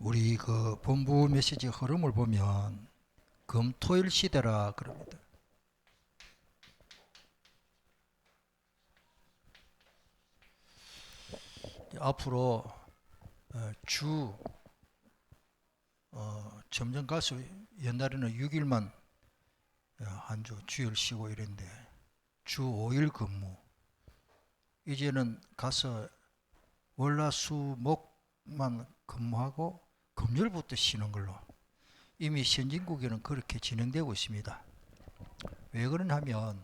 우리 그 본부 메시지 흐름을 보면 금토일 시대라 그럽니다. 앞으로 주 점점 갈수록 옛날에는 6일만 한 주 주일 쉬고 이랬는데 주 5일 근무, 이제는 가서 월화수목만 근무하고 금요일부터 쉬는 걸로 이미 선진국에는 그렇게 진행되고 있습니다. 왜 그러냐 하면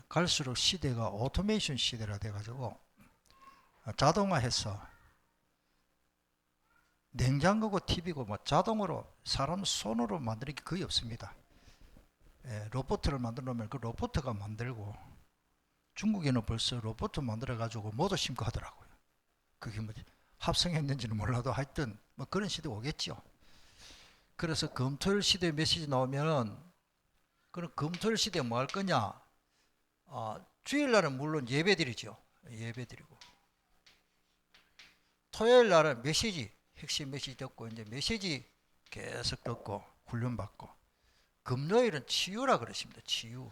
갈수록 시대가 오토메이션 시대라 돼가지고 자동화해서 냉장고고 TV고 뭐 자동으로 사람 손으로 만드는 게 거의 없습니다. 로봇을 만들어 놓으면 그 로봇가 만들고, 중국에는 벌써 로봇 만들어 가지고 모두 심고 하더라고요. 그게 뭐 합성했는지는 몰라도 하여튼 뭐 그런 시대가 오겠죠. 그래서 금토일 시대 메시지 나오면, 그럼 금토일 시대에 뭐 할 거냐? 주일날은 물론 예배드리죠. 예배드리고, 토요일 날은 메시지, 핵심 메시지 듣고 이제 메시지 계속 듣고 훈련받고, 금요일은 치유라 그러십니다. 치유.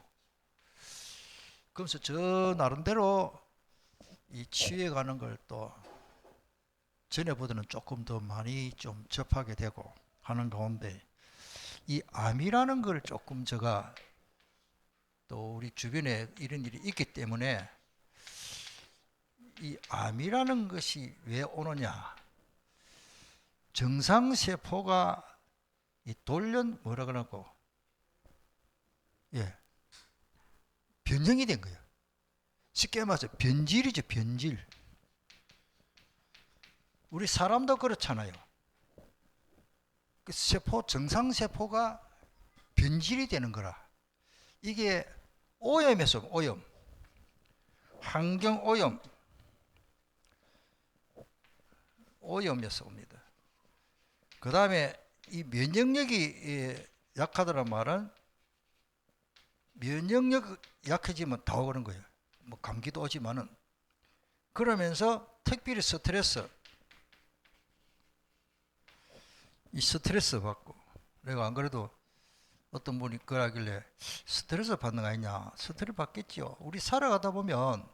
그러면서 저 나름대로 이 치유에 가는 걸 또 전에보다는 조금 더 많이 좀 접하게 되고 하는 가운데, 이 암이라는 걸 조금 제가 또 우리 주변에 이런 일이 있기 때문에, 이 암이라는 것이 왜 오느냐? 정상세포가 이 돌연 뭐라 그러고, 변형이 된 거예요. 쉽게 말해서 변질이죠, 변질. 우리 사람도 그렇잖아요. 그 세포, 정상세포가 변질이 되는 거라. 이게 오염에서 오염, 환경 오염, 오염에서 옵니다. 그 다음에 이 면역력이 약하다는 말은, 면역력 약해지면 다 오는 거예요. 뭐 감기도 오지만은, 그러면서 특별히 스트레스, 이 스트레스 받고, 내가 안 그래도 어떤 분이 그러길래 스트레스 받는 거 아니냐? 스트레스 받겠죠. 우리 살아가다 보면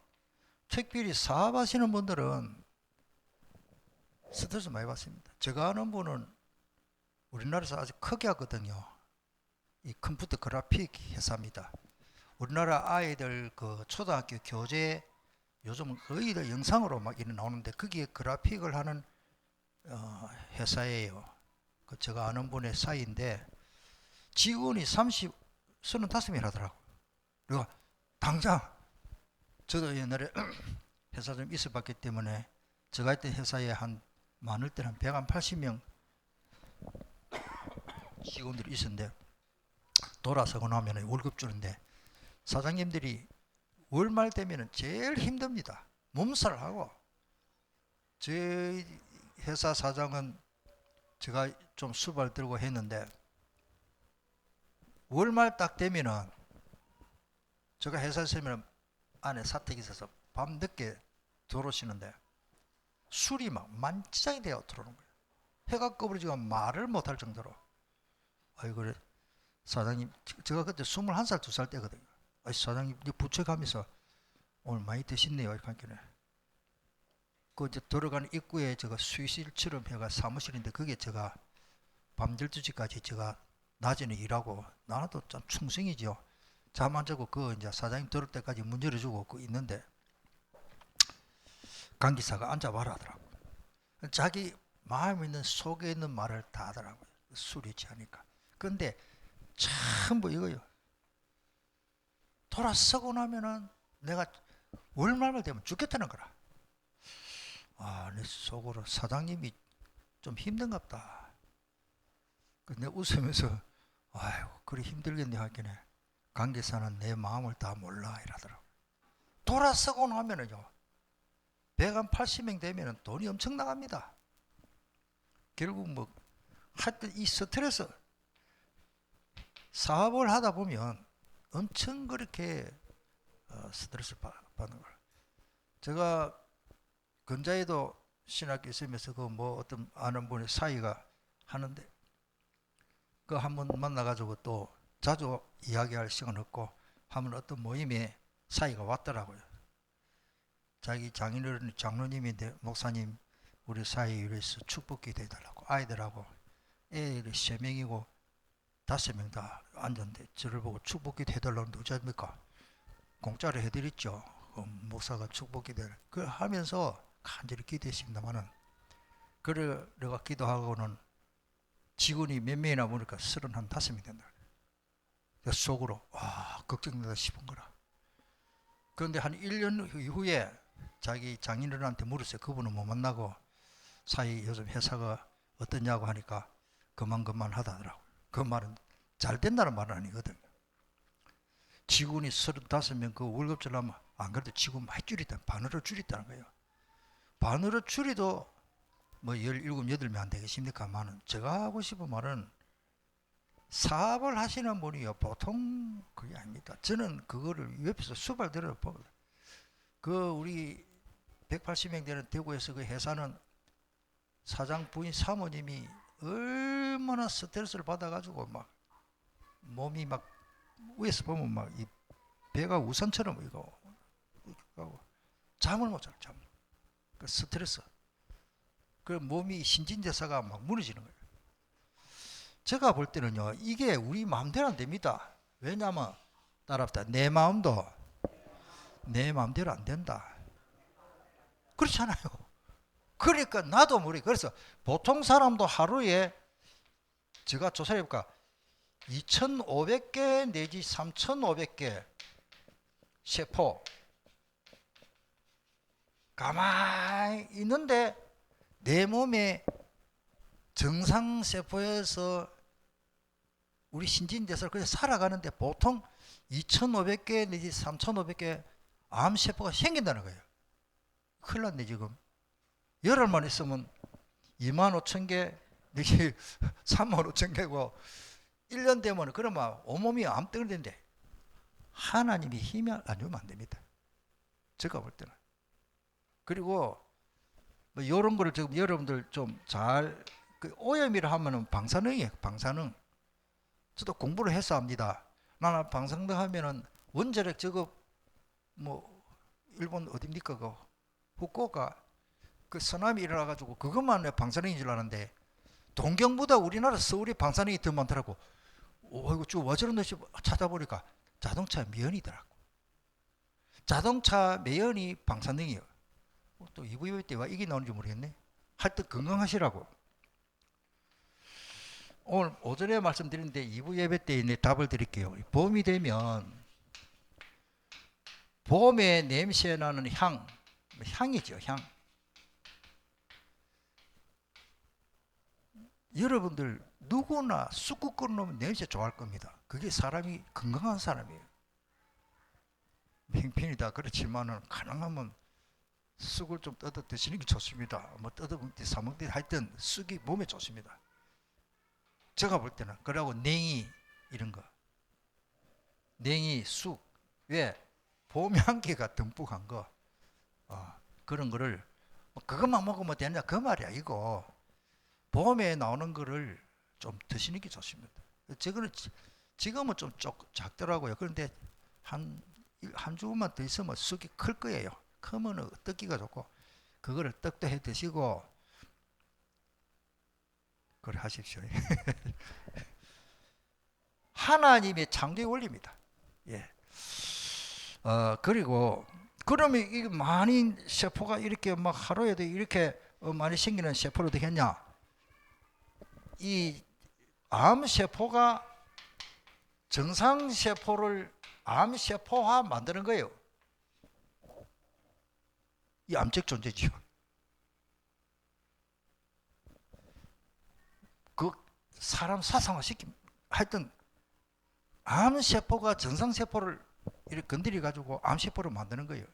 특별히 사업하시는 분들은 스트레스 많이 받습니다. 제가 아는 분은 우리나라에서 아주 크게 하거든요. 이 컴퓨터 그래픽 회사입니다. 우리나라 아이들 그 초등학교 교재 요즘은 거의 다 영상으로 막 이렇게 나오는데, 거기에 그래픽을 하는 회사예요. 그 제가 아는 분의 사이인데 직원이 35명 하더라고. 그리고 당장, 저도 옛날에 회사 좀 있어 봤기 때문에, 제가 있던 회사에 한 많을 때는 180명 직원들이 있었는데, 돌아서고 나면 월급 주는데 사장님들이 월말 되면 제일 힘듭니다. 몸살을 하고. 저희 회사 사장은 제가 좀 수발 들고 했는데, 월말 딱 되면은 제가 회사에 있으면 안에 사택이 있어서 밤 늦게 들어오시는데 술이 막 만장이 되어 들어오는 거예요. 해가 꺼버리지만 말을 못할 정도로. 아이 그래 사장님, 제가 그때 21살 2살 때거든요. 아이 사장님, 부처 가면서 오늘 많이 드셨네요. 이렇게 하길래, 그 이제 들어가는 입구에 제가 수의실처럼 해가 사무실인데, 그게 제가 밤 12시까지 제가 낮에는 일하고, 나도 좀 충성이죠. 잠 안 자고 그 이제 사장님 들을 때까지 문 열어주고 그 있는데, 강기사가 앉아봐라 하더라고. 자기 마음에 있는 속에 있는 말을 다 하더라고요. 술이 취하니까. 그런데 전부 이거요. 돌아서고 나면은 내가 월말만 되면 죽겠다는 거라. 내 속으로 사장님이 좀 힘든갑다. 근데 웃으면서, 아유 그리 힘들겠네 하길래, 관계사는 내 마음을 다 몰라 이러더라고. 돌아서고 나면은요, 180명 되면은 돈이 엄청 나갑니다. 결국 뭐 하여튼 이 스트레스, 사업을 하다 보면 엄청 그렇게 스트레스 받는 걸. 제가 근자에도 신학교 있으면서 그 뭐 어떤 아는 분의 사이가 하는데 그 한번 만나가지고 또 자주 이야기할 시간 없고 하면 어떤 모임에 사이가 왔더라고요. 자기 장로님인데 목사님 우리 사이에 위해서 축복기도 해달라고 아이들하고 애들이 3명이고 5명 다 앉았는데 저를 보고 축복기도 해달라는데 어쩌합니까? 공짜로 해드렸죠. 목사가 축복기도 그 하면서 간절히 기도했습니다만은 그래 내가 기도하고는 직원이 몇 명이나 보니까 35명이 된다. 속으로 와 걱정된다 싶은 거라. 그런데 한 1년 이후에 자기 장인어른한테 물었어요. 그분은 못 만나고 사이 요즘 회사가 어떠냐고 하니까 그만 하다더라고요. 그 말은 잘 된다는 말은 아니거든요. 직원이 35명 그 월급 줄라면 안 그래도 직원 많이 줄였다. 반으로 줄였다는 거예요. 반으로 줄여도 뭐 17, 8명 안 되겠습니까만은 제가 하고 싶은 말은 사업을 하시는 분이요 보통 그게 아닙니다. 저는 그거를 옆에서 수발대로 보거든요. 그 우리 180명 되는 대구에서 그 회사는 사장 부인 사모님이 얼마나 스트레스를 받아가지고 막 몸이 막 위에서 보면 막 이 배가 우산처럼 이거 잠을 못 자요. 그 스트레스. 그 몸이 신진대사가 막 무너지는 거예요. 제가 볼 때는요 이게 우리 마음대로 안 됩니다. 왜냐하면 따라합시다. 내 마음도 내 마음대로 안 된다. 그렇잖아요. 그러니까 나도 모르게 그래서 보통 사람도 하루에 제가 조사해 볼까 2,500개 내지 3,500개 세포 가만히 있는데 내 몸에 정상세포에서 우리 신진대사를 그냥 살아가는데 보통 2,500개 내지 3,500개 암세포가 생긴다는 거예요. 큰일 났네 지금. 열흘만 있으면 25,000개 내지 35,000개고 1년 되면 그러면 온몸이 암덩어리 된대. 하나님이 힘이 안 주면 안 됩니다. 제가 볼 때는. 그리고 뭐 이런 거를 지금 여러분들 좀 잘 그 오염이라 하면은 방사능이에요. 방사능. 저도 공부를 해서 합니다. 나는 방사능 하면은 원자력 저거 뭐 일본 어딥니까 그 후쿠오카 그 쓰나미 일어나가지고 그것만 방사능인 줄 아는데 동경보다 우리나라 서울이 방사능이 더 많더라고. 이거 쭉 와저런듯이 찾아보니까 자동차 매연이더라고. 자동차 매연이 방사능이에요. 또 EV 때와 이게 나오는지 모르겠네. 하여튼 건강하시라고. 오늘 오전에 말씀드렸는데 2부 예배 때 답을 드릴게요. 봄이 되면 봄에 냄새 나는 향이죠. 향. 여러분들 누구나 쑥국 끓여놓으면 냄새 좋아할 겁니다. 그게 사람이 건강한 사람이에요. 맹편이다 그렇지만은 가능하면 쑥을 좀 뜯어 드시는 게 좋습니다. 뭐 뜯어 먹든 사 먹든 하여튼 쑥이 몸에 좋습니다. 제가 볼 때는 그러고 냉이 이런 거 냉이 쑥 왜 봄 향기가 듬뿍한 거 그런 거를 그것만 먹으면 되냐 그 말이야. 이거 봄에 나오는 거를 좀 드시는 게 좋습니다. 저거는 지금은 좀 작더라고요. 그런데 한 주만 더 있으면 쑥이 클 거예요. 크면 뜯기가 좋고 그거를 떡도 해 드시고 그래 하십시오. 하나님의 창조의 원리입니다. 예. 그리고 그러면 이 많은 세포가 이렇게 막 하루에도 이렇게 많이 생기는 세포를 되겠냐? 이 암세포가 정상세포를 암세포화 만드는 거예요. 이 암적 존재지요. 그 사람 사상화 시킵니다. 하여튼 암세포가 정상세포를 이렇게 건드려 가지고 암세포를 만드는 거예요.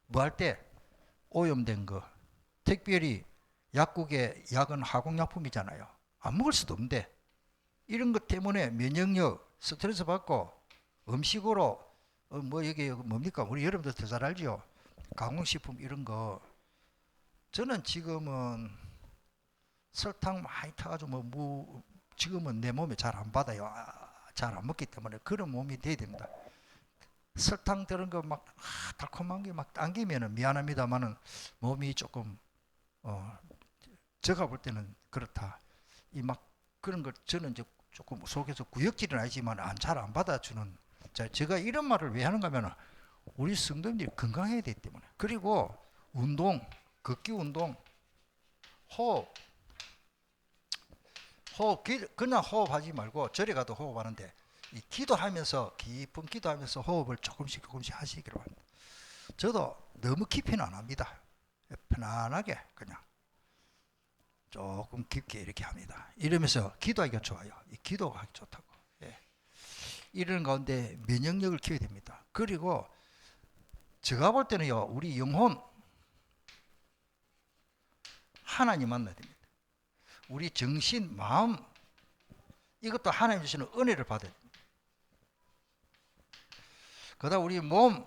뭐 할 때? 오염된 거. 특별히 약국의 약은 화공약품이잖아요. 안 먹을 수도 없는데 이런 것 때문에 면역력 스트레스 받고 음식으로 뭐 이게 뭡니까? 우리 여러분들 더 잘 알죠? 가공식품 이런 거 저는 지금은 설탕 많이 타가지고 지금은 내 몸에 잘 안 받아요. 잘 안 먹기 때문에 그런 몸이 돼야 됩니다. 설탕 들은 거 막 달콤한 게 막 당기면은 미안합니다만은 몸이 조금 제가 볼 때는 그렇다. 이 막 그런 걸 저는 이제 조금 속에서 구역질은 아니지만 잘 안 받아주는. 자, 제가 이런 말을 왜 하는가 하면 우리 성도님들이 건강해야 되기 때문에. 그리고 운동, 걷기 운동, 호흡, 그냥 호흡하지 말고 절에 가도 호흡하는데 이 기도하면서 깊은 기도하면서 호흡을 조금씩 하시기로 합니다. 저도 너무 깊이는 안 합니다. 편안하게 그냥 조금 깊게 이렇게 합니다. 이러면서 기도하기가 좋아요. 이 기도가 하기 좋다고. 예. 이런 가운데 면역력을 키워야 됩니다. 그리고 제가 볼 때는요, 우리 영혼 하나님 만나야 됩니다. 우리 정신, 마음 이것도 하나님 주시는 은혜를 받아야 됩니다. 그다음 우리 몸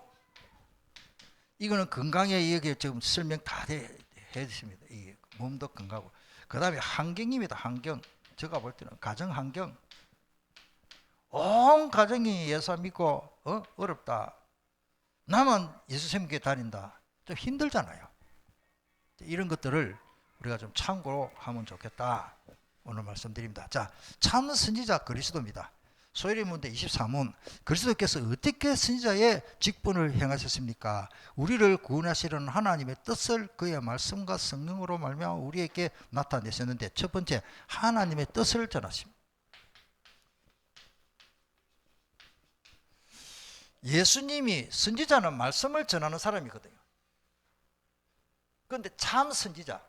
이거는 건강에 여기에 지금 설명 다 해주십니다. 이 몸도 건강하고 그 다음에 환경입니다. 환경. 제가 볼 때는 가정 환경. 온 가정이 예수 믿고 어렵다. 나만 예수 믿게 다닌다. 좀 힘들잖아요. 이런 것들을 우리가 좀 참고로 하면 좋겠다. 오늘 말씀드립니다. 자, 참 선지자 그리스도입니다. 소요리 문제 23문 그리스도께서 어떻게 선지자의 직분을 행하셨습니까? 우리를 구원하시려는 하나님의 뜻을 그의 말씀과 성령으로 말미암아 우리에게 나타내셨는데 첫 번째 하나님의 뜻을 전하십니다. 예수님이 선지자는 말씀을 전하는 사람이거든요. 그런데 참 선지자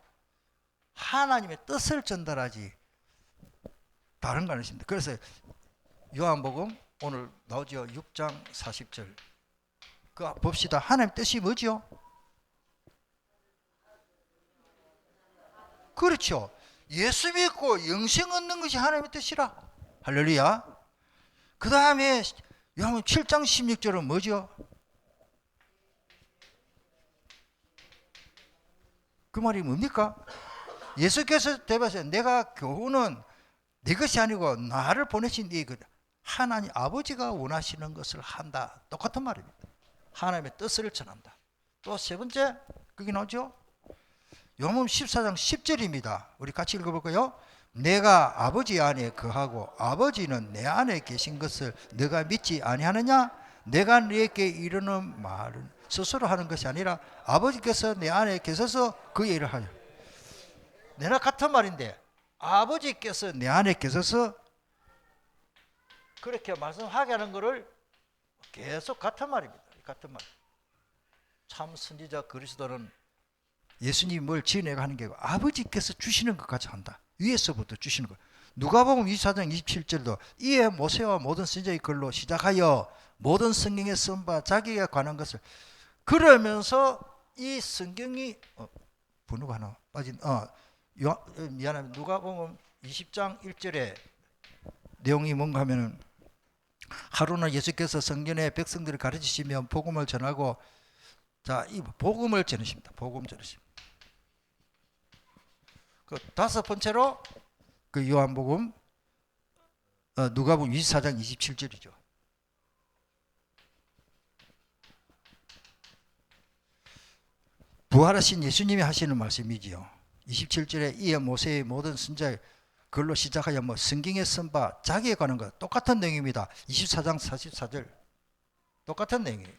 하나님의 뜻을 전달하지 다른 거 아니십니다. 그래서 요한복음 오늘 나오죠. 6장 40절. 그 봅시다. 하나님 뜻이 뭐죠? 그렇죠. 예수 믿고 영생 얻는 것이 하나님의 뜻이라. 할렐루야. 그 다음에 요한복음 7장 16절은 뭐죠? 그 말이 뭡니까? 예수께서 대답하세요. 내가 교훈은 내 것이 아니고 나를 보내신 이거다. 하나님 아버지가 원하시는 것을 한다. 똑같은 말입니다. 하나님의 뜻을 전한다. 또 세 번째 그게 나오죠. 요한복음 14장 10절입니다. 우리 같이 읽어볼까요? 내가 아버지 안에 거하고 아버지는 내 안에 계신 것을 네가 믿지 아니하느냐? 내가 너에게 이르는 말은 스스로 하는 것이 아니라 아버지께서 내 안에 계셔서 그 일을 하여. 내나 같은 말인데 아버지께서 내 안에 계셔서 그렇게 말씀하게 하는 것을 계속 같은 말입니다. 같은 말. 참 선지자 그리스도는 예수님이 뭘 지어내가 하는 게 아니고 아버지께서 주시는 것까지 한다. 위에서부터 주시는 것. 누가복음 24장 27절도 이에 모세와 모든 선지자의 글로 시작하여 모든 성경에 쓴 바 자기에 관한 것을 그러면서 이 성경이 번호가 하나 빠진 미안합니다. 누가복음 20장 1절에 내용이 뭔가 하면은 하루는 예수께서 성전에 백성들을 가르치시며 복음을 전하고 자, 이 복음을 전하십니다. 복음 전하십니다. 그 다섯 번째로 그 요한복음 누가복음 24장 27절이죠. 부활하신 예수님이 하시는 말씀이지요. 27절에 이에 모세의 모든 선지자의 글로 시작하여 성경에 쓴 바 자기에 관한 것 똑같은 내용입니다. 24장 44절 똑같은 내용이에요.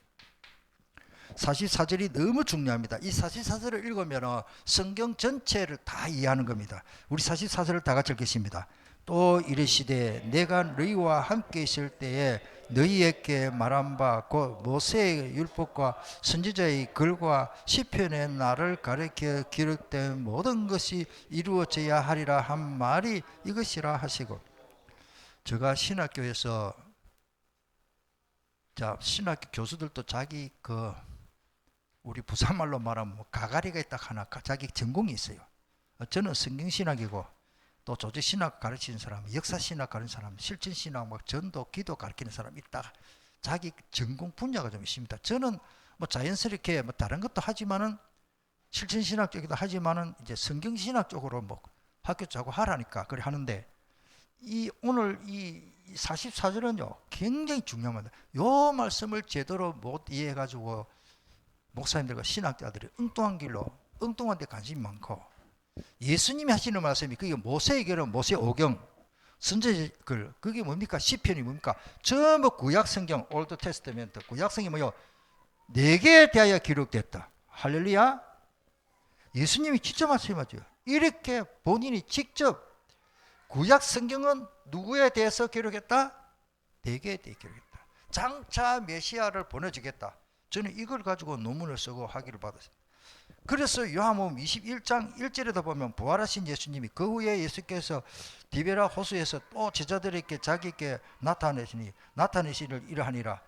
44절이 너무 중요합니다. 이 44절을 읽으면 성경 전체를 다 이해하는 겁니다. 우리 44절을 다 같이 읽겠습니다. 또 이르시되 내가 너희와 함께 있을 때에 너희에게 말한 바 곧 모세의 율법과 선지자의 글과 시편의 나를 가리켜 기록된 모든 것이 이루어져야 하리라 한 말이 이것이라 하시고. 제가 신학교에서 신학교 교수들도 자기 우리 부산말로 말하면 가가리가 있다 하나 자기 전공이 있어요. 저는 성경신학이고 또 조직신학 가르치는 사람, 역사신학 가르치는 사람, 실천신학, 전도, 기도 가르치는 사람 있다. 자기 전공 분야가 좀 있습니다. 저는 자연스럽게 다른 것도 하지만은 실천신학 쪽이기도 하지만은 이제 성경신학 쪽으로 뭐 학교 짜고 하라니까 그래 하는데 이 오늘 이 44절은요 굉장히 중요합니다. 요 말씀을 제대로 못 이해해가지고 목사님들과 신학자들이 엉뚱한 길로 엉뚱한 데 관심이 많고 예수님이 하시는 말씀이 그게 모세에게는 모세오경 선지글 그게 뭡니까? 시편이 뭡니까? 전부 구약성경 올드 테스트멘트 구약성경이 뭐요? 4개에 대하여 기록됐다. 할렐루야. 예수님이 직접 말씀하죠. 이렇게 본인이 직접 구약성경은 누구에 대해서 기록했다? 4개에 대해 기록했다. 장차 메시아를 보내주겠다. 저는 이걸 가지고 논문을 쓰고 학위를 받았습니다. 그래서 요한복음 21장 1절에도 보면 부활하신 예수님이 그 후에 예수께서 디베라 호수에서 또 제자들에게 자기께 나타내시를 이러하니라.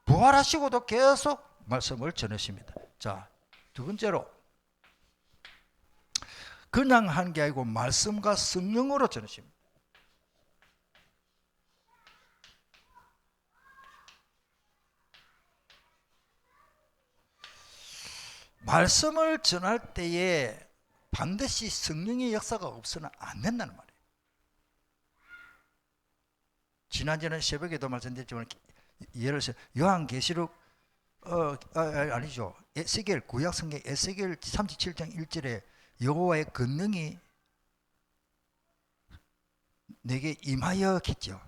부활하시고도 계속 말씀을 전하십니다. 자, 두 번째로 그냥 한 게 아니고 말씀과 성령으로 전하십니다. 말씀을 전할 때에 반드시 성령의 역사가 없으면 안 된다는 말이에요. 지난주에 새벽에도 말씀드렸지만 예를 들어서 요한계시록 아니죠. 에스겔 구약성경 에스겔 37장 1절에 여호와의 권능이 내게 임하였겠죠.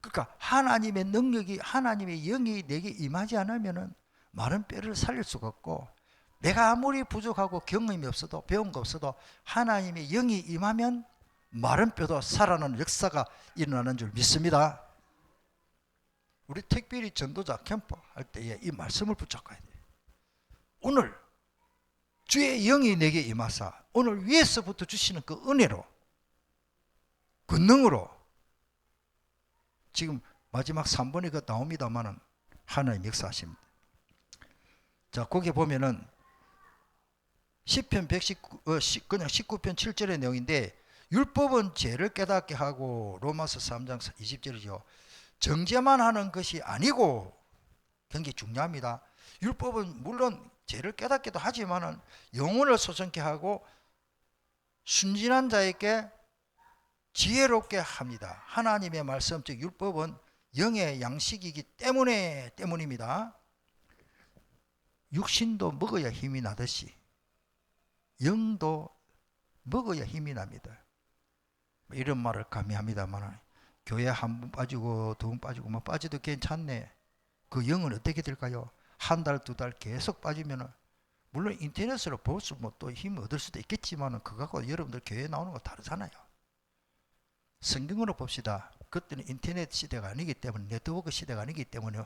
그러니까 하나님의 능력이 하나님의 영이 내게 임하지 않으면은 마른 뼈를 살릴 수가 없고 내가 아무리 부족하고 경험이 없어도 배운 거 없어도 하나님의 영이 임하면 마른 뼈도 살아나는 역사가 일어나는 줄 믿습니다. 우리 특별히 전도자 캠프 할 때에 이 말씀을 붙잡아야 돼요. 오늘 주의 영이 내게 임하사 오늘 위에서부터 주시는 그 은혜로 권능으로 지금 마지막 3번이 그 나옵니다만은 하나님 역사하십니다. 자, 거기 보면은 시편 19편 7절의 내용인데 율법은 죄를 깨닫게 하고 로마서 3장 20절이죠. 정죄만 하는 것이 아니고 굉장히 중요합니다. 율법은 물론 죄를 깨닫기도 하지만은 영혼을 소성케 하고 순진한 자에게 지혜롭게 합니다. 하나님의 말씀 즉 율법은 영의 양식이기 때문입니다. 육신도 먹어야 힘이 나듯이 영도 먹어야 힘이 납니다. 이런 말을 감히 합니다만 교회 한 번 빠지고 두 번 빠지고 뭐 빠져도 괜찮네. 그 영은 어떻게 될까요? 한 달, 두 달 계속 빠지면은 물론 인터넷으로 볼 수 뭐 또 힘을 얻을 수도 있겠지만은 그거하고 여러분들 교회에 나오는 거 다르잖아요. 성경으로 봅시다. 그때는 인터넷 시대가 아니기 때문에 네트워크 시대가 아니기 때문에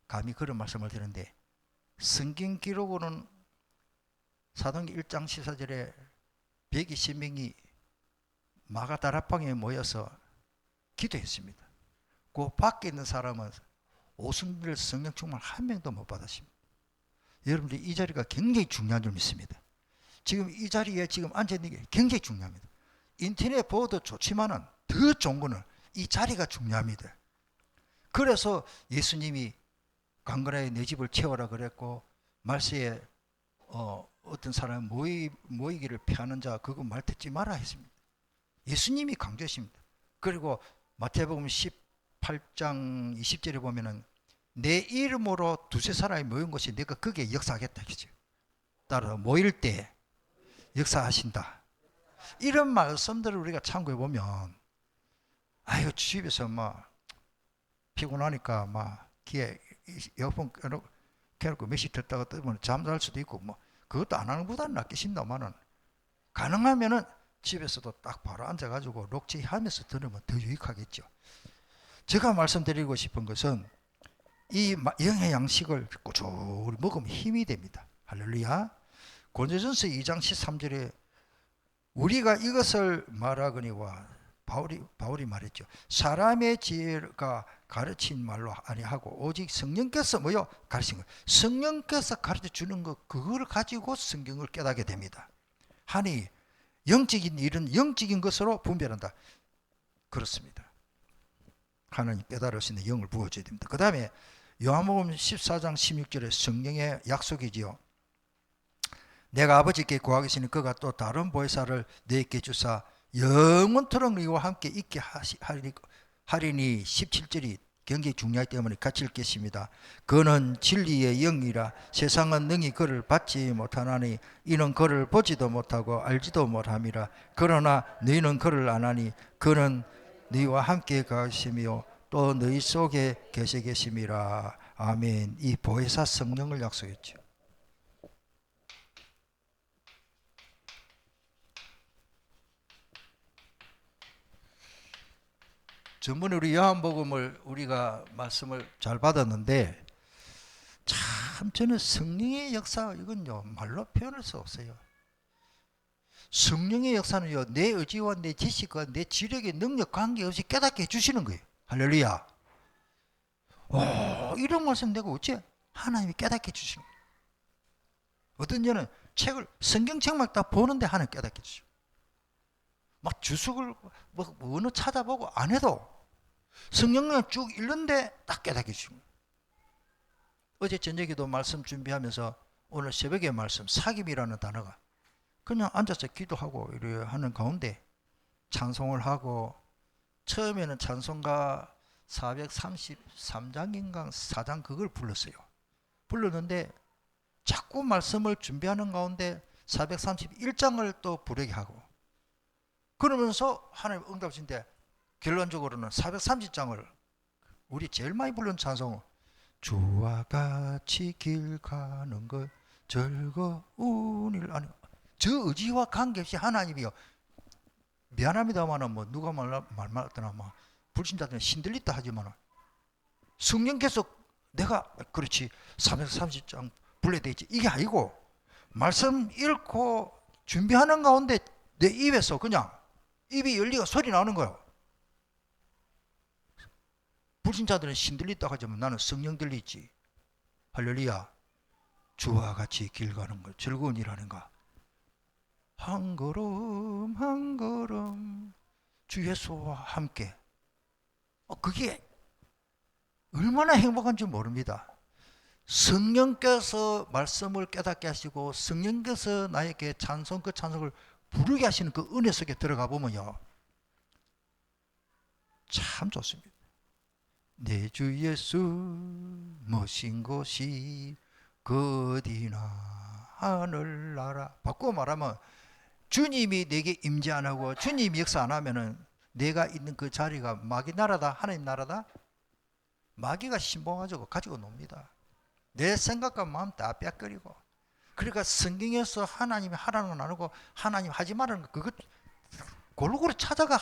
감히 그런 말씀을 드리는데 성경 기록으로는 사도행전 1장 14절에 120명이 마가다락방에 모여서 기도했습니다. 그 밖에 있는 사람은 오순절 성령 충만 한 명도 못 받았습니다. 여러분들 이 자리가 굉장히 중요한 줄 믿습니다. 지금 이 자리에 지금 앉아있는 게 굉장히 중요합니다. 인터넷 보호도 좋지만은 더 좋은 거는 이 자리가 중요합니다. 그래서 예수님이 강건하게 내 집을 채워라 그랬고 말세에 어떤 사람이 모이기를 피하는 자 그거 말 듣지 마라 했습니다. 예수님이 강조했습니다. 그리고 마태복음 18장 20절에 보면은 내 이름으로 두세 사람이 모인 곳이 내가 거기에 역사하겠다 했죠. 따라 모일 때 역사하신다. 이런 말씀들을 우리가 참고해 보면 아이고 집에서 막 피곤하니까 막 귀에 이어폰 켜놓고 몇시 듣다가 뜨면 잠잘 수도 있고 뭐 그것도 안 하는 것보다는 낫겠습니다만은 가능하면은 집에서도 딱 바로 앉아가지고 록지하면서 들으면 더 유익하겠죠. 제가 말씀드리고 싶은 것은 이 영의 양식을 꾸준히 먹으면 힘이 됩니다. 할렐루야. 고린도전서 2장 13절에 우리가 이것을 말하거니와 바울이 말했죠. 사람의 지혜가 가르친 말로 아니하고 오직 성령께서 뭐요? 가르친 거. 성령께서 가르쳐 주는 거 그걸 가지고 성경을 깨닫게 됩니다. 하니 영적인 일은 영적인 것으로 분별한다. 그렇습니다. 하나님 깨달을 수 있는 영을 부어줘야 됩니다. 그 다음에 요한복음 14장 16절에 성령의 약속이지요. 내가 아버지께 구하겠으니 그가 또 다른 보혜사를 너희에게 주사 영원토록 너희와 함께 있게 하리니 17절이 굉장히 중요하기 때문에 같이 읽겠습니다. 그는 진리의 영이라 세상은 능히 그를 받지 못하나니 이는 그를 보지도 못하고 알지도 못함이라. 그러나 너희는 그를 아나니 그는 너희와 함께 가시며 또 너희 속에 계시겠심이라. 아멘. 이 보혜사 성령을 약속했죠. 전번에 우리 요한복음을 우리가 말씀을 잘 받았는데 참 저는 성령의 역사 이건요 말로 표현할 수 없어요. 성령의 역사는요 내 의지와 내 지식과 내 지력의 능력 관계없이 깨닫게 해주시는 거예요. 할렐루야. 이런 말씀 내가 어째 하나님이 깨닫게 해주시는 거예요. 어떤 저는 책을 성경책만 딱 보는데 하나님 깨닫게 해주시고 막 주석을 뭐 어느 찾아보고 안 해도 성경을 쭉 읽는데 딱 깨닫게 해주시고. 어제 저녁에도 말씀 준비하면서 오늘 새벽에 말씀 사귐이라는 단어가 그냥 앉아서 기도하고 이래 하는 가운데 찬송을 하고 처음에는 찬송가 433장인가 4장 그걸 불렀어요. 불렀는데 자꾸 말씀을 준비하는 가운데 431장을 또 부르게 하고 그러면서 하나님 응답하신데 결론적으로는 430장을 우리 제일 많이 부른 찬송은 주와 같이 길 가는 것 즐거운 일 아니 저 의지와 관계없이 하나님이요 미안합니다만은 뭐 누가 말하더나 뭐 불신자들은 신들리다 하지만은 성령께서 내가 그렇지 330장 불러야 되겠지 이게 아니고 말씀 읽고 준비하는 가운데 내 입에서 그냥 입이 열리고 소리 나오는 거예요. 불신자들은 신들리다 하지만 나는 성령 들리지. 할렐루야. 주와 같이 길 가는 것 즐거운 일하는가. 한 걸음 한 걸음 주 예수와 함께. 그게 얼마나 행복한지 모릅니다. 성령께서 말씀을 깨닫게 하시고 성령께서 나에게 찬송 그 찬송을 부르게 하시는 그 은혜 속에 들어가 보면요 참 좋습니다. 내 주 예수 모신 곳이 그 어디나 하늘나라. 바꾸어 말하면 주님이 내게 임재 안 하고 주님이 역사 안 하면은 내가 있는 그 자리가 마귀 나라다 하나님 나라다. 마귀가 신봉가지고 가지고 놉니다. 내 생각과 마음 다 뺏겨리고. 그러니까 성경에서 하나님이 하라는 건 안 하고 하나님 하지 말라는 거 그것 골고루 찾아가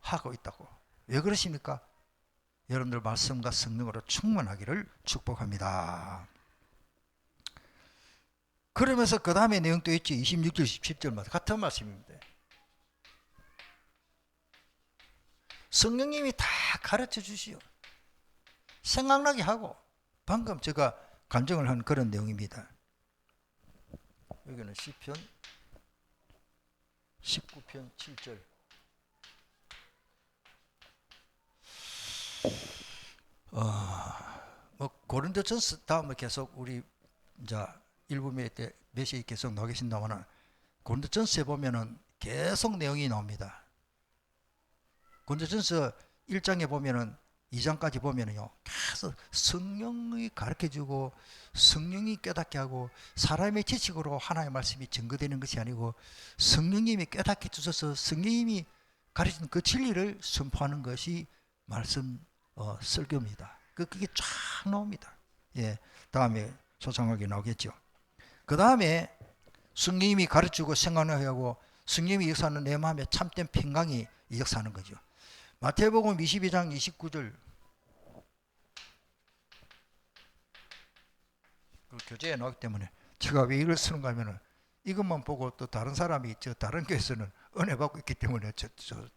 하고 있다고. 왜 그러십니까? 여러분들 말씀과 성령으로 충만하기를 축복합니다. 그러면서 그 다음에 내용 또 있지. 26절 17절마다 같은 말씀입니다. 성령님이 다 가르쳐 주시오. 생각나게 하고 방금 제가 간증을 한 그런 내용입니다. 여기는 시편 19편 7절. 뭐 고린도전서 다음에 계속 우리 이제 일부 몇이 계속 나오겠습니다만은 고린도전서에 보면은 계속 내용이 나옵니다. 고린도전서 1장에 보면은 2장까지 보면은요 계속 성령이 가르쳐주고 성령이 깨닫게 하고 사람의 지식으로 하나님의 말씀이 증거되는 것이 아니고 성령님이 깨닫게 주셔서 성령님이 가르친 그 진리를 선포하는 것이 말씀 설교입니다. 그게 쫙 나옵니다. 예, 다음에 소상하게 나오겠죠. 그 다음에 성령님이 가르치고 생각나게 하고 성령님이 역사하는 내 마음에 참된 평강이 역사하는 거죠. 마태복음 22장 29절 그 교재에 나오기 때문에 제가 왜 이걸 쓰는가 하면은 이것만 보고 또 다른 사람이 저 다른 교회에서는 은혜 받고 있기 때문에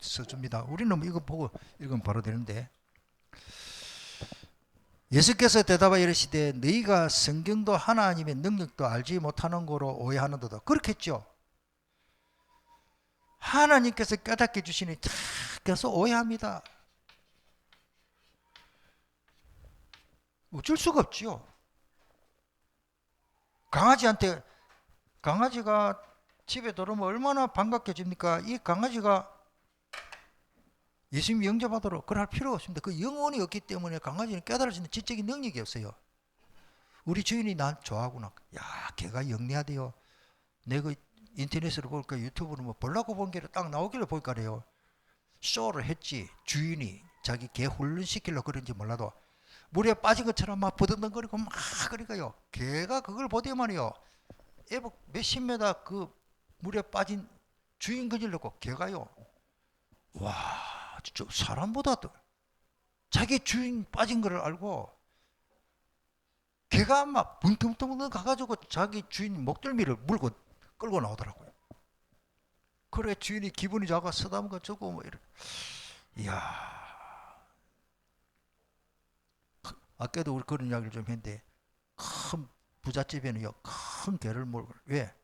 써줍니다. 우리는 이거 보고 읽으면 바로 되는데 예수께서 대답하여 이르시되 너희가 성경도 하나님의 능력도 알지 못하는 거로 오해하는도다. 그렇겠죠. 하나님께서 깨닫게 주시니 다 그래서 오해합니다. 어쩔 수가 없지요. 강아지한테 강아지가 집에 들어오면 얼마나 반갑게집니까? 이 강아지가 예수님 영접하도록 그럴 필요가 없습니다. 그 영혼이 없기 때문에 강아지는 깨달을 수 있는 지적인 능력이 없어요. 우리 주인이 난 좋아하구나. 야, 걔가 영리하대요. 내가 인터넷으로 볼까 유튜브로 뭐 보려고 본 게를 딱 나오길래 볼까 그래요. 쇼를 했지. 주인이 자기 개 훈련시키려고 그런지 몰라도 물에 빠진 것처럼 막 버든거리고 막 그러니까요. 개가 그걸 보더만요. 애복 몇십 메다 그 물에 빠진 주인 그리려고 개가요. 와, 진짜 사람보다 더 자기 주인 빠진 거를 알고 개가 막 붕뚱붕뚱 가가지고 자기 주인 목덜미를 물고 끌고 나오더라고요. 그래 주인이 기분이 좋아 쓰다듬고 저거 뭐 이래. 이야. 아까도 우리 그런 이야기를 좀 했는데 큰 부잣집에는요 큰 개를 몰고 왜?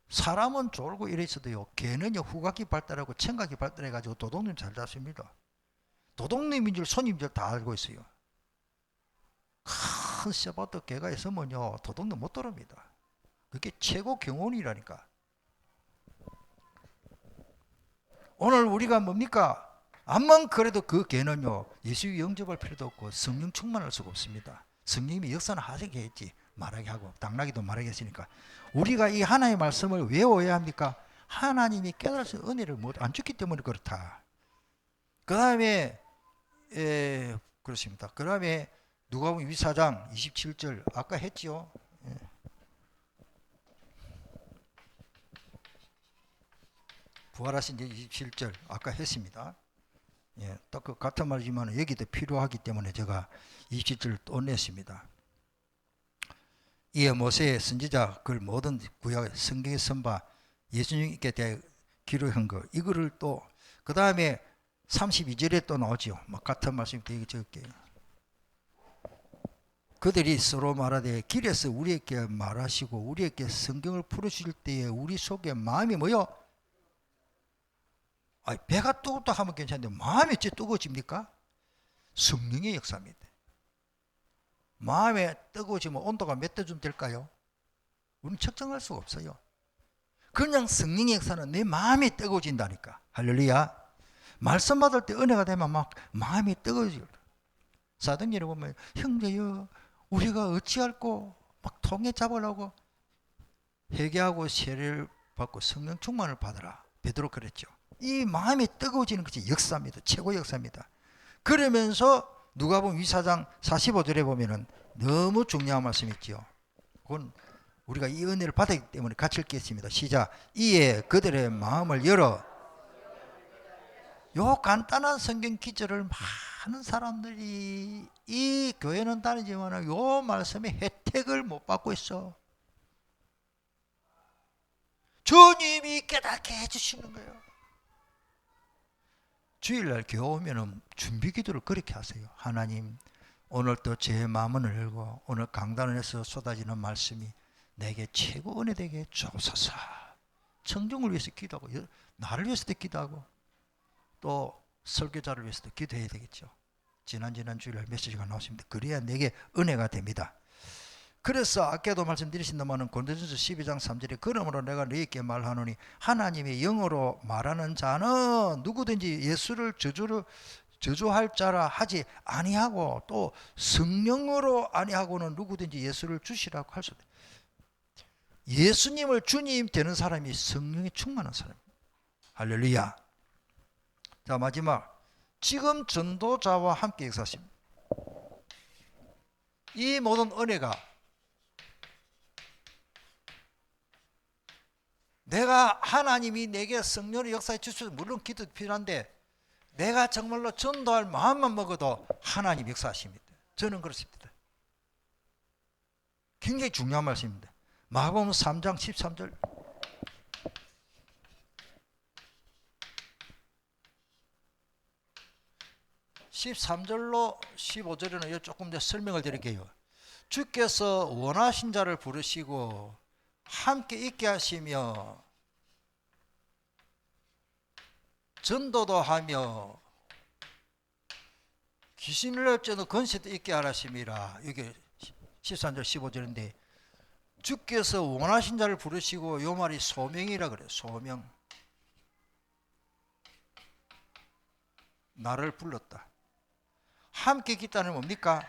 사람은 졸고 이래 있어도요 개는요 후각이 발달하고 청각이 발달해가지고 도둑님 잘 잡습니다. 도둑님인 줄 손님인 줄 다 알고 있어요. 큰 쇠바트 개가 있으면요 도둑님 못 들어옵니다. 그게 최고 경운이라니까. 오늘 우리가 뭡니까? 암만 그래도 그 개는요 예수 영접할 필요도 없고 성령 충만할 수가 없습니다. 성령님이 역사는 하게 했지 말하게 하고 당나귀도 말하게 했으니까 우리가 이 하나님의 말씀을 왜 오해야 합니까? 하나님이 깨달을 수 있는 은혜를 못 안 줬기 때문에 그렇다. 그 다음에 그렇습니다. 그 다음에 누가복음 24장 27절 아까 했지요. 부활하신 27절 아까 했습니다. 예, 딱 그 같은 말이지만 여기도 필요하기 때문에 제가 27절을 또 냈습니다. 이에 모세의 선지자 그 모든 구약 성경에 선바 예수님께 대해 기록한 거 이거를 또 그 다음에 32절에 또 나오지요. 막 같은 말씀 되게 적을게요. 그들이 서로 말하되 길에서 우리에게 말하시고 우리에게 성경을 풀어주실 때에 우리 속에 마음이 뭐요? 배가 뜨겁다 하면 괜찮은데 마음이 어째 뜨거워집니까? 성령의 역사입니다. 마음에 뜨거워지면 온도가 몇 도쯤 될까요? 우리는 측정할 수가 없어요. 그냥 성령의 역사는 내 마음이 뜨거워진다니까. 할렐루야. 말씀 받을 때 은혜가 되면 막 마음이 뜨거워져요. 사도행전에 보면 형제여 우리가 어찌할꼬 막 통에 잡으려고 회개하고 세례를 받고 성령 충만을 받으라. 베드로 그랬죠. 이 마음이 뜨거워지는 것이 역사입니다. 최고의 역사입니다. 그러면서 누가복음 24장 45절에 보면은 너무 중요한 말씀이 있죠. 그건 우리가 이 은혜를 받았기 때문에 같이 읽겠습니다. 시작. 이에 그들의 마음을 열어. 요 간단한 성경 기절을 많은 사람들이 이 교회는 다니지만 요 말씀의 혜택을 못 받고 있어. 주님이 깨닫게 해주시는 거예요. 주일날 교회 오면은 준비 기도를 그렇게 하세요. 하나님 오늘도 제 마음을 열고 오늘 강단에서 쏟아지는 말씀이 내게 최고 은혜 되게 주옵소서. 청중을 위해서 기도하고 나를 위해서도 기도하고 또 설교자를 위해서도 기도해야 되겠죠. 지난 주일날 메시지가 나왔습니다. 그래야 내게 은혜가 됩니다. 그래서 아까도 말씀드리신다마는 고린도전서 12장 3절에 그러므로 내가 너희에게 말하노니 하나님의 영어로 말하는 자는 누구든지 예수를 저주할 자라 하지 아니하고 또 성령으로 아니하고는 누구든지 예수를 주시라고 할 수 없다. 예수님을 주님 되는 사람이 성령에 충만한 사람입니다. 할렐루야. 자 마지막 지금 전도자와 함께 역사하십니다. 이 모든 은혜가 내가 하나님이 내게 성령의 역사에 주셔서 물론 기도도 필요한데 내가 정말로 전도할 마음만 먹어도 하나님 역사하십니다. 저는 그렇습니다. 굉장히 중요한 말씀입니다. 마가복음 3장 13절 13절로 15절에는 조금 더 설명을 드릴게요. 주께서 원하신 자를 부르시고 함께 있게 하시며 전도도 하며 귀신을 쫓는 권세도 있게 하라심이라. 이게 13절 15절인데 주께서 원하신 자를 부르시고, 요 말이 소명이라 그래요. 소명. 나를 불렀다. 함께 기도하는 뭡니까?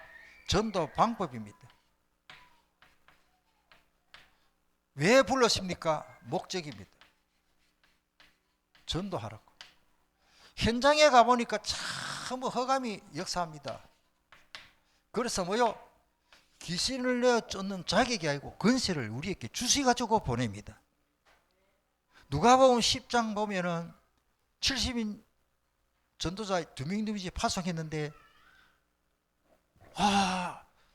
전도 방법입니다. 왜 불렀습니까? 목적입니다. 전도하라고. 현장에 가보니까 참 허감이 역사합니다. 그래서 뭐요? 귀신을 내어 쫓는 자격이 아니고 권세를 우리에게 주시가지고 보냅니다. 누가복음 10장 보면은 70인 전도자 2명씩 파송했는데,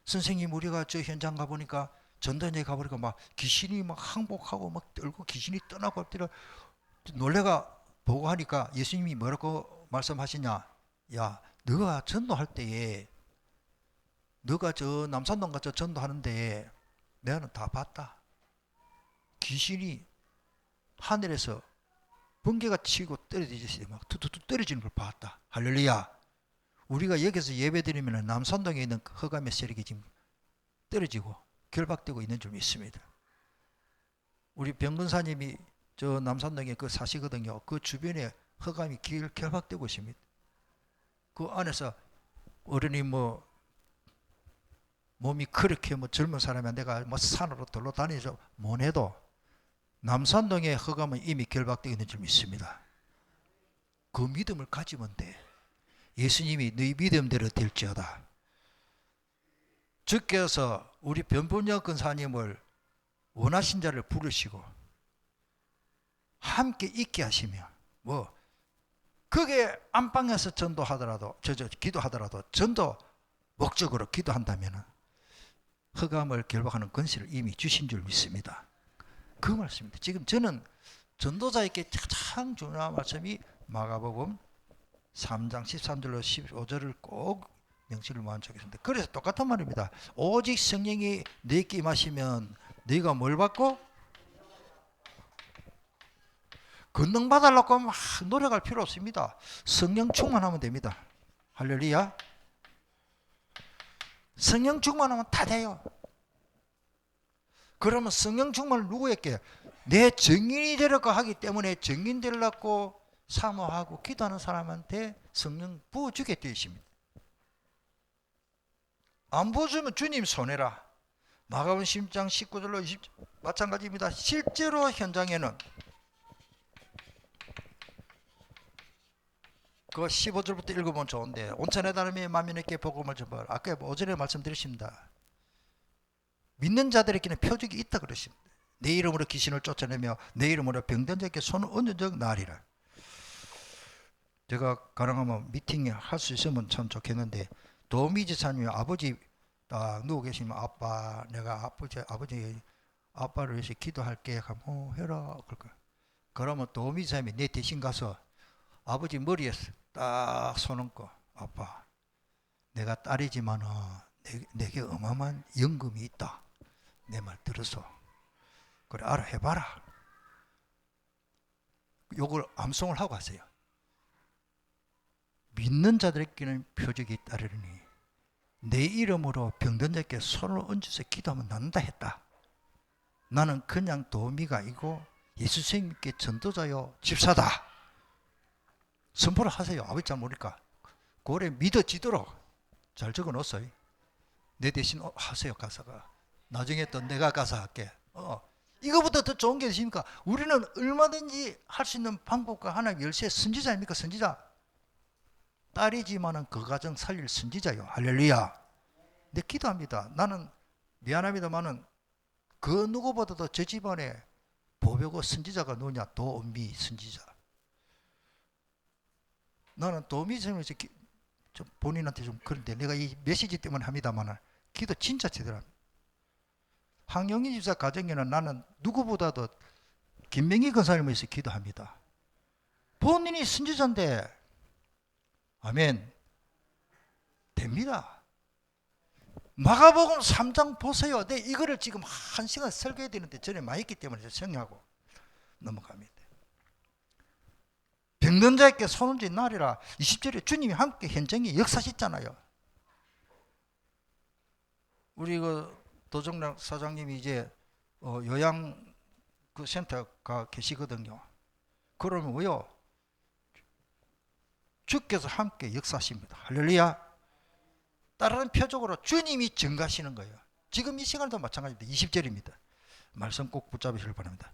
선생님 우리가 저 현장 가보니까, 전도현장에 가보니까 막 귀신이 막 항복하고 막 떨고 귀신이 떠나고 엎드려. 놀래가 보고 하니까 예수님이 뭐라고 말씀하시냐? 야, 너가 전도할 때에, 너가 저 남산동 가서 전도하는데 내가는 다 봤다. 귀신이 하늘에서 번개가 치고 떨어지듯이 막 툭툭툭 떨어지는 걸 봤다. 할렐루야. 우리가 여기서 예배 드리면 남산동에 있는 허감의 세력이 지금 떨어지고 결박되고 있는 줄 믿습니다. 우리 병근사님이 저 남산동에 그 사시거든요. 그 주변에 허감이 결박되고 있습니다. 그 안에서 어른이 뭐 몸이 그렇게 뭐 젊은 사람이 내가 뭐 산으로 돌로 다니죠 못해도 남산동의 허감은 이미 결박되어 있는 줄 믿습니다. 그 믿음을 가지면 돼. 예수님이 너희 믿음대로 될지어다. 주께서 우리 변분역 근사님을 원하신 자를 부르시고 함께 있게 하시며, 뭐 그게 안방에서 전도하더라도 기도하더라도 전도 목적으로 기도한다면 허감을 결박하는 권세를 이미 주신 줄 믿습니다. 그 말씀입니다. 지금 저는 전도자에게 가장 중요한 말씀이 마가복음 3장 13절로 15절을 꼭 명시를 만족했습니다. 그래서 똑같은 말입니다. 오직 성령이 너에게 임하시면 너희가 뭘 받고? 권능 받으려고 막 노력할 필요 없습니다. 성령 충만하면 됩니다. 할렐루야. 성령 충만하면 다 돼요. 그러면 성령 충만을 누구에게? 내 증인이 되려고 하기 때문에 증인 되려고 사모하고 기도하는 사람한테 성령 부어주게 되어 있습니다. 안 부어주면 주님 손해라. 마가복음 10장 19절로 20절 마찬가지입니다. 실제로 현장에는 그 15절부터 읽어보면 좋은데, 온천의 다름이 만민에게 복음을 전파하라. 아까 오전에 말씀드렸습니다. 믿는 자들에게는 표적이 있다 그러십니다. 내 이름으로 귀신을 쫓아내며 내 이름으로 병든 자에게 손을 얹은 적 나리라. 제가 가능하면 미팅 할 수 있으면 참 좋겠는데, 도미 지사님 아버지 딱 누워 계시면 내가 아빠를 위해서 기도할게 하면 해라 그럴까. 그러면 도미 지사님이 내 대신 가서 아버지 머리에 딱 손 얹고, 아빠 내가 딸이지만 내게 어마어마한 연금이 있다. 내 말 들어서 그래 알아 해봐라. 요걸 암송을 하고 하세요. 믿는 자들에게는 표적이 따르니 내 이름으로 병든 자에게 손을 얹어서 기도하면 낫는다 했다. 나는 그냥 도미가 아니고 예수 선생님께 전도자요 집사다. 선포를 하세요. 아버지 잘 모르니까 그래 믿어지도록 잘 적어 놓았어요. 내 대신 하세요. 가사가 나중에 또 내가 가사 할게. 이거보다 더 좋은 게 있습니까? 우리는 얼마든지 할 수 있는 방법과 하나님 열쇠 선지자입니까? 선지자. 딸이지만은 그 가정 살릴 선지자요. 할렐루야. 내 기도합니다. 나는 미안합니다만은 그 누구보다도 저 집안에 보배고 선지자가 누구냐? 도미 선지자. 나는 도미 선지자 좀 본인한테 좀 그런데 내가 이 메시지 때문에 합니다만은 기도 진짜 제대로 합니다. 황영희 집사 가정에는 나는 누구보다도 김명희 권사님을 위해서 기도합니다. 본인이 선지자인데 아멘 됩니다. 마가복음 3장 보세요. 내 이거를 지금 1시간 설교해야 되는데 전에 많이 했기 때문에 정리하고 넘어갑니다. 병든 자에게 손을 쥔 날이라. 20절에 주님이 함께 현장에 역사하셨잖아요. 우리 그 도정락 사장님이 이제 요양 그 센터가 계시거든요. 그러면 왜요? 주께서 함께 역사하십니다. 할렐루야. 다른 표적으로 주님이 증가하시는 거예요. 지금 이 시간도 마찬가지입니다. 20절입니다. 말씀 꼭 붙잡으시길 바랍니다.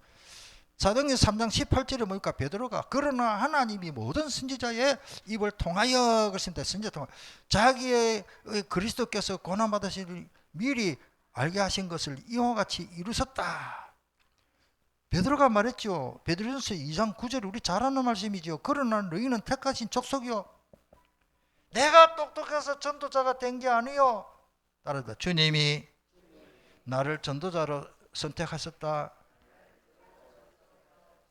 사도행전 3장 18절에 보니까 베드로가 그러나 하나님이 모든 선지자의 입을 통하여 그러신다. 선지자 통하 자기의 그리스도께서 고난받으실 미리 알게 하신 것을 이와 같이 이루셨다. 베드로가 말했죠. 베드로전서 2장 9절 우리 잘 아는 말씀이죠. 그러나 너희는 택하신 족속이요 내가 똑똑해서 전도자가 된 게 아니요. 따라서 주님이 나를 전도자로 선택하셨다.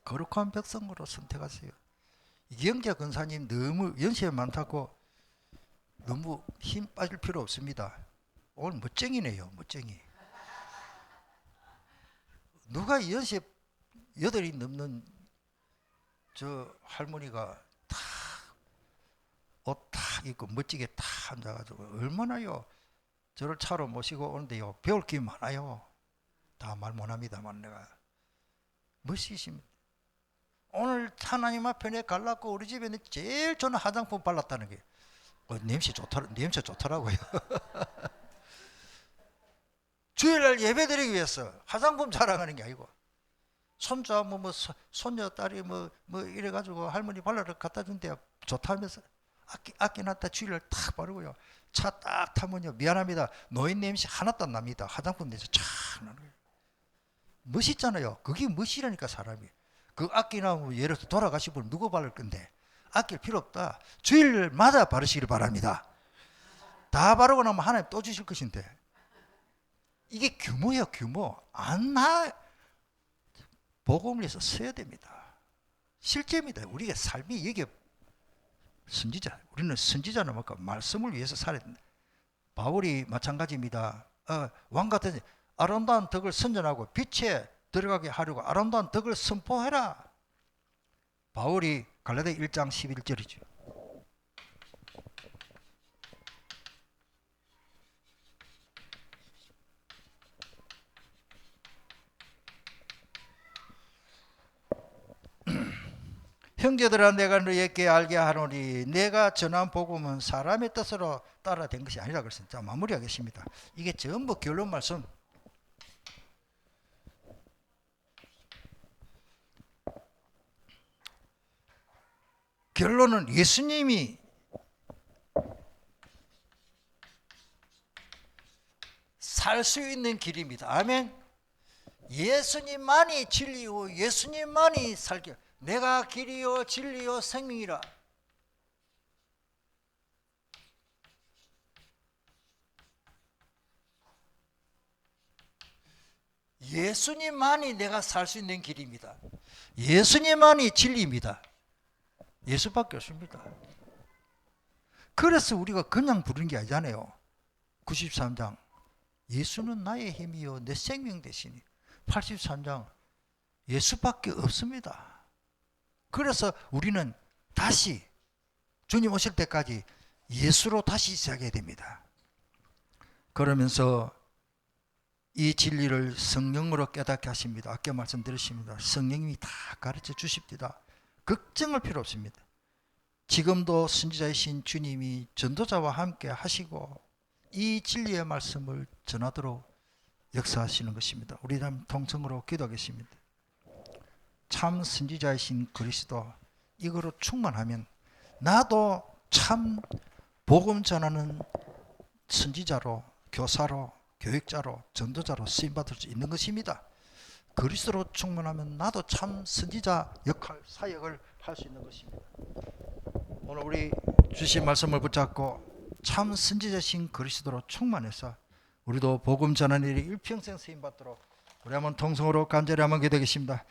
거룩한 백성으로 선택하세요. 이경재 권사님 너무 연세 많다고 너무 힘 빠질 필요 없습니다. 오늘 멋쟁이네요. 멋쟁이. 누가 연세 8이 넘는 저 할머니가 다 옷 딱 입고 멋지게 딱 앉아가지고 얼마나요 저를 차로 모시고 오는데요 배울 게 많아요. 다 말 못합니다만 내가 멋지십니다. 오늘 하나님 앞에 내 갈랐고 우리 집에는 제일 저는 화장품 발랐다는 게 냄새 좋더라고요. 주일날 예배드리기 위해서 화장품 자랑하는 게 아니고 손자 손녀 딸이 뭐 이래가지고 할머니 발라를 갖다 준대요. 좋다면서 아껴놨다 주일날 탁 바르고요. 차 딱 타면요 미안합니다 노인 냄새 하나도 안 납니다. 화장품 냄새 쫙 나는 거예요. 멋있잖아요. 그게 멋이라니까 사람이. 그 아끼나면 예를 들어 돌아가신 분 누구 바를 건데 아낄 필요 없다. 주일마다 바르시길 바랍니다. 다 바르고 나면 하나님 또 주실 것인데 이게 규모예요. 규모. 복음을 위해서 써야 됩니다. 실제입니다. 우리가 삶이 이게 선지자. 우리는 선지자는 뭔가 말씀을 위해서 살아야 된다. 바울이 마찬가지입니다. 왕 같은 아름다운 덕을 선전하고 빛에 들어가게 하려고 아름다운 덕을 선포해라. 바울이 갈라디아 1장 11절이죠. 형제들아 내가 너희에게 알게 하노니 내가 전한 복음은 사람의 뜻으로 따라 된 것이 아니라 그랬습니다. 자, 마무리하겠습니다. 이게 전부 결론 말씀. 결론은 예수님이 살 수 있는 길입니다. 아멘. 예수님만이 진리요 예수님만이 살게. 내가 길이요 진리요 생명이라. 예수님만이 내가 살 수 있는 길입니다. 예수님만이 진리입니다. 예수밖에 없습니다. 그래서 우리가 그냥 부르는 게 아니잖아요. 93장 예수는 나의 힘이요 내 생명 되시니. 83장 예수밖에 없습니다. 그래서 우리는 다시 주님 오실 때까지 예수로 다시 시작해야 됩니다. 그러면서 이 진리를 성령으로 깨닫게 하십니다. 아까 말씀드렸습니다. 성령님이 다 가르쳐 주십니다. 걱정할 필요 없습니다. 지금도 선지자이신 주님이 전도자와 함께 하시고 이 진리의 말씀을 전하도록 역사하시는 것입니다. 우리 다음 통성으로 기도하겠습니다. 참 선지자이신 그리스도 이거로 충만하면 나도 참 복음 전하는 선지자로 교사로 교육자로 전도자로 쓰임받을 수 있는 것입니다. 그리스도로 충만하면 나도 참 선지자 역할 사역을 할 수 있는 것입니다. 오늘 우리 주신 말씀을 붙잡고 참 선지자신 그리스도로 충만해서 우리도 복음 전하는 일이 일평생 쓰임받도록 우리 한번 통성으로 간절히 한번 기도하겠습니다.